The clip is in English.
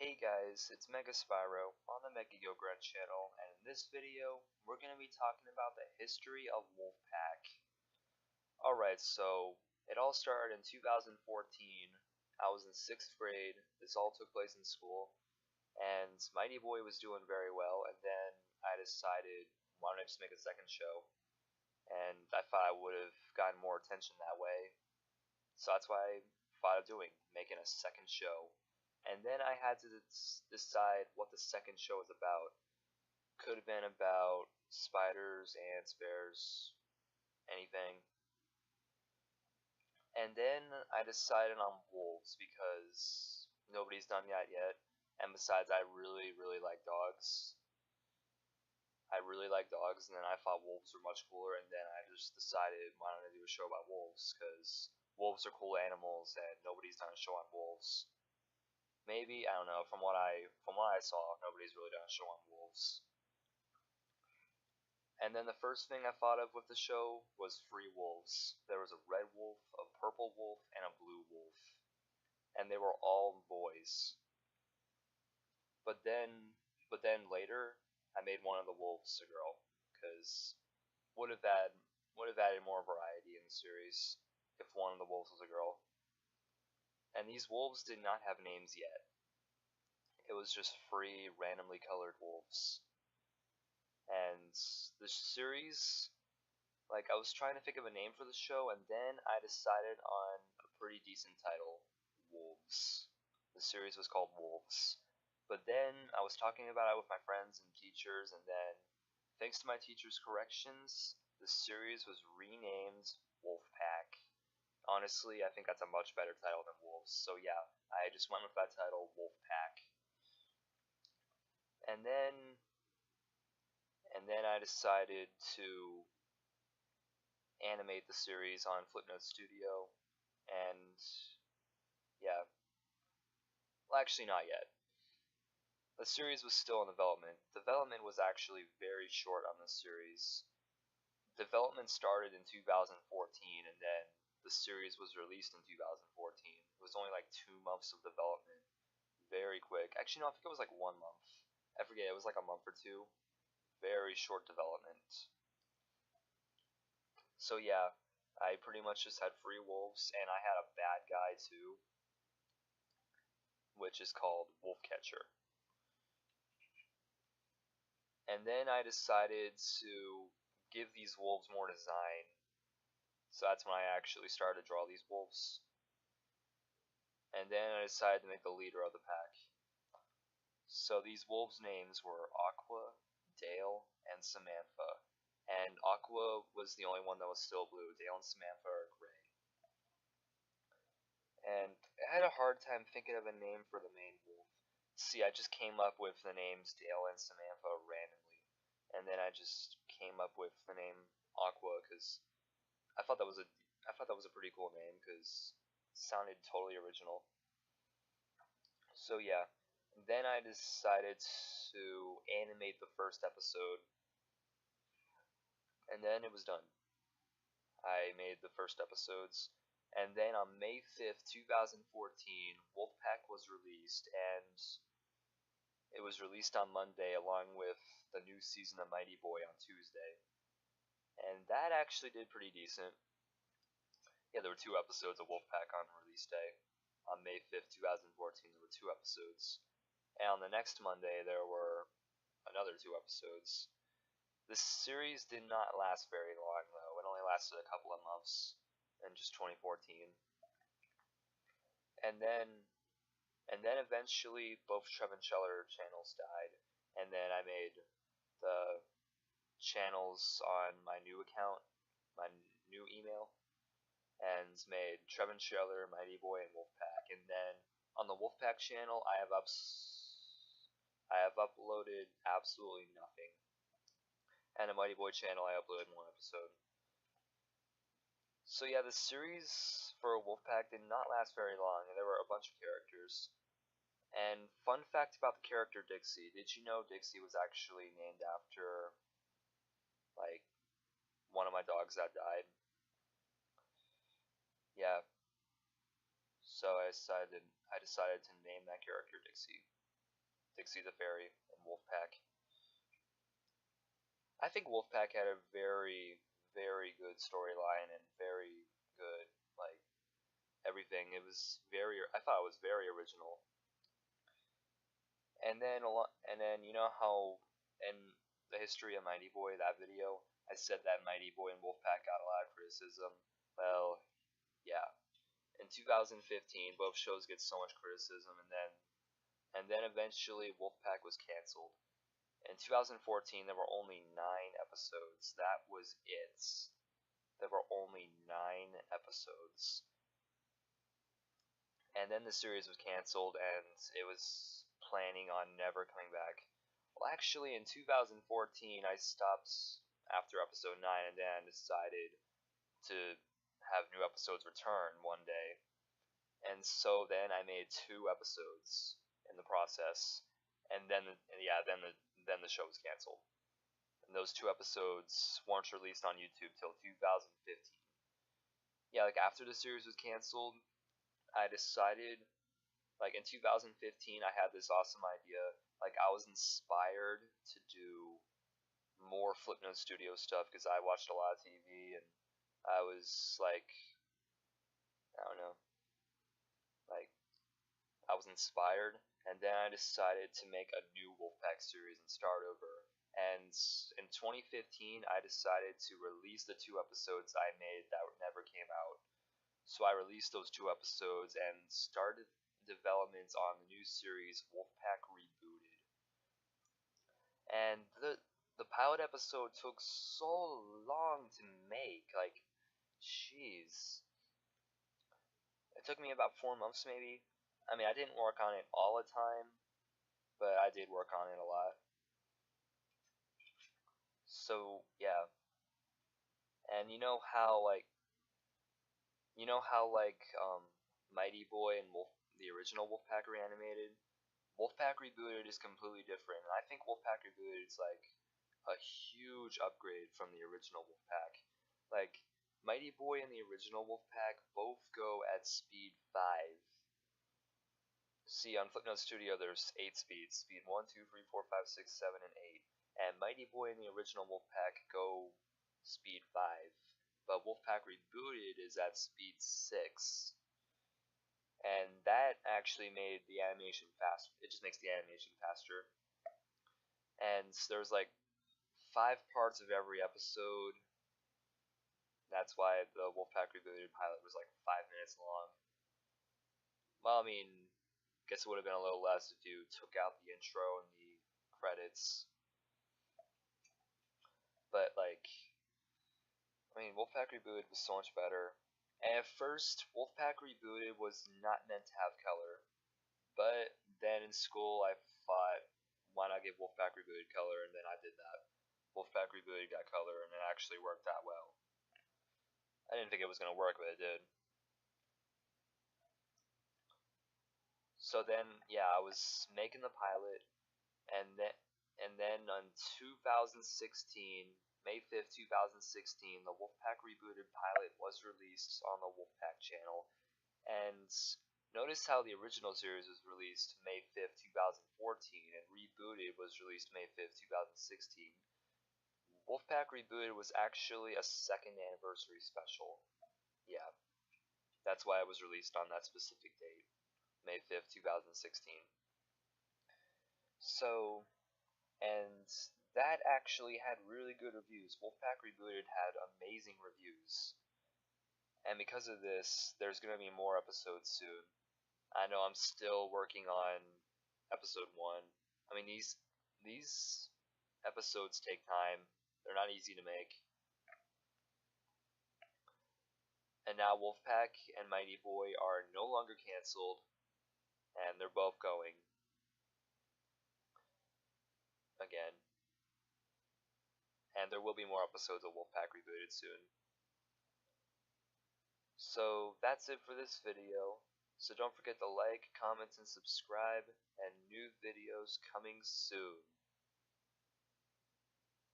Hey guys, it's Mega Spyro on the Mega Yogurt channel, and in this video, we're going to be talking about the history of Wolfpack. Alright, so it all started in 2014. I was in 6th grade. This all took place in school, and Mighty Boy was doing very well, and then I decided, why don't I just make a second show? And I thought I would have gotten more attention that way, so that's why I thought of doing, making a second show. And then I had to decide what the second show was about. Could have been about spiders, ants, bears, anything. And then I decided on wolves because nobody's done that yet. And besides, I really like dogs. And then I thought wolves were much cooler, and then I just decided, why don't I do a show about wolves? Because wolves are cool animals, and nobody's done a show on wolves. Maybe, I don't know, from what I saw, nobody's really done a show on wolves. And then the first thing I thought of with the show was 3 wolves. There was a red wolf, a purple wolf, and a blue wolf. And they were all boys. But then later, I made one of the wolves a girl, because would have added more variety in the series if one of the wolves was a girl. And these wolves did not have names yet. It was just 3 randomly colored wolves. And the series, like, I was trying to think of a name for the show, and then I decided on a pretty decent title, Wolves. The series was called Wolves. But then I was talking about it with my friends and teachers, and then, thanks to my teacher's corrections, the series was renamed Wolfpack. Honestly, I think that's a much better title than Wolves, so yeah, I just went with that title, Wolfpack. And then I decided to animate the series on Flipnote Studio, and yeah, well, actually not yet. The series was still in development. Development was actually very short on this series. Development started in 2014, and then the series was released in 2014. It was only like 2 months of development. Very quick. Actually, no, I think it was like 1 month. I forget, it was like a month or 2. Very short development. So yeah, I pretty much just had 3 wolves, and I had a bad guy too, which is called Wolfcatcher. And then I decided to give these wolves more design, so that's when I actually started to draw these wolves. And then I decided to make the leader of the pack. So these wolves' names were Aqua, Dale, and Samantha. And Aqua was the only one that was still blue. Dale and Samantha are gray. And I had a hard time thinking of a name for the main wolf. See, I just came up with the names Dale and Samantha randomly. And then I just came up with the name Aqua because I thought that was a pretty cool name because it sounded totally original. So yeah, then I decided to animate the first episode, and then it was done. I made the first episodes, and then on May 5th, 2014, Wolfpack was released, and it was released on Monday along with the new season of Mighty Boy on Tuesday. And that actually did pretty decent. Yeah, there were 2 episodes of Wolfpack on release day. On May 5th, 2014, there were 2 episodes. And on the next Monday, there were another 2 episodes. This series did not last very long, though. It only lasted a couple of months in just 2014. And then eventually, both Trev and Scheller channels died. And then I made the channels on my new account, my new email, and made Trev and Scheller, Mighty Boy, and Wolfpack. And then on the Wolfpack channel, I have uploaded absolutely nothing. And the Mighty Boy channel, I uploaded 1 episode. So yeah, the series for Wolfpack did not last very long, and there were a bunch of characters. And fun fact about the character Dixie, did you know Dixie was actually named after, like, one of my dogs that died? Yeah. So I decided to name that character Dixie. Dixie the Fairy, and Wolfpack. I think Wolfpack had a very, very good storyline and very good, like, everything. It was very, I thought it was very original. And then you know how in the history of Mighty Boy, that video, I said that Mighty Boy and Wolfpack got a lot of criticism. Well, yeah. In 2015, both shows get so much criticism, and then eventually Wolfpack was canceled. In 2014, there were only 9 episodes. That was it. There were only 9 episodes. And then the series was canceled, and it was planning on never coming back. Well, actually, in 2014, I stopped after episode 9, and then decided to have new episodes return one day. And so then I made 2 episodes in the process, and then the show was canceled. And those 2 episodes weren't released on YouTube till 2015. Yeah, like after the series was canceled, I decided, like in 2015, I had this awesome idea. Like I was inspired to do more Flipnote Studio stuff because I watched a lot of TV, and I was like, I don't know, like I was inspired, and then I decided to make a new Wolfpack series and start over. And in 2015, I decided to release the 2 episodes I made that never came out. So I released those 2 episodes and started development on the new series Wolfpack Rebooted. And the pilot episode took so long to make, like, jeez. It took me about 4 months maybe. I mean, I didn't work on it all the time, but I did work on it a lot. So, yeah. And you know how Mighty Boy and the original Wolfpack reanimated? Wolfpack Rebooted is completely different, and I think Wolfpack Rebooted is like a huge upgrade from the original Wolfpack. Like, Mighty Boy and the original Wolfpack both go at speed 5. See, on Flipnote Studio there's 8 speeds. Speed 1, 2, 3, 4, 5, 6, 7, and 8. And Mighty Boy and the original Wolfpack go speed 5. But Wolfpack Rebooted is at speed 6. And that actually made the animation faster. It just makes the animation faster. And there's like 5 parts of every episode. That's why the Wolfpack Rebooted pilot was like 5 minutes long. Well, I mean, I guess it would have been a little less if you took out the intro and the credits. But like, I mean, Wolfpack Rebooted was so much better. And at first, Wolfpack Rebooted was not meant to have color. But then in school, I thought, why not give Wolfpack Rebooted color? And then I did that. Wolfpack Rebooted got color, and it actually worked that well. I didn't think it was going to work, but it did. So then, yeah, I was making the pilot, and then on 2016, May 5th, 2016, the Wolfpack Rebooted pilot was released on the Wolfpack channel. And notice how the original series was released May 5th, 2014, and Rebooted was released May 5th, 2016. Wolfpack Rebooted was actually a 2nd anniversary special. Yeah, that's why it was released on that specific date, May 5th, 2016. So, and that actually had really good reviews. Wolfpack Rebooted had amazing reviews. And because of this, there's going to be more episodes soon. I know I'm still working on episode 1. I mean, these episodes take time. They're not easy to make. And now Wolfpack and Mighty Boy are no longer canceled, and they're both going again. And there will be more episodes of Wolfpack Rebooted soon. So that's it for this video. So don't forget to like, comment, and subscribe, and new videos coming soon.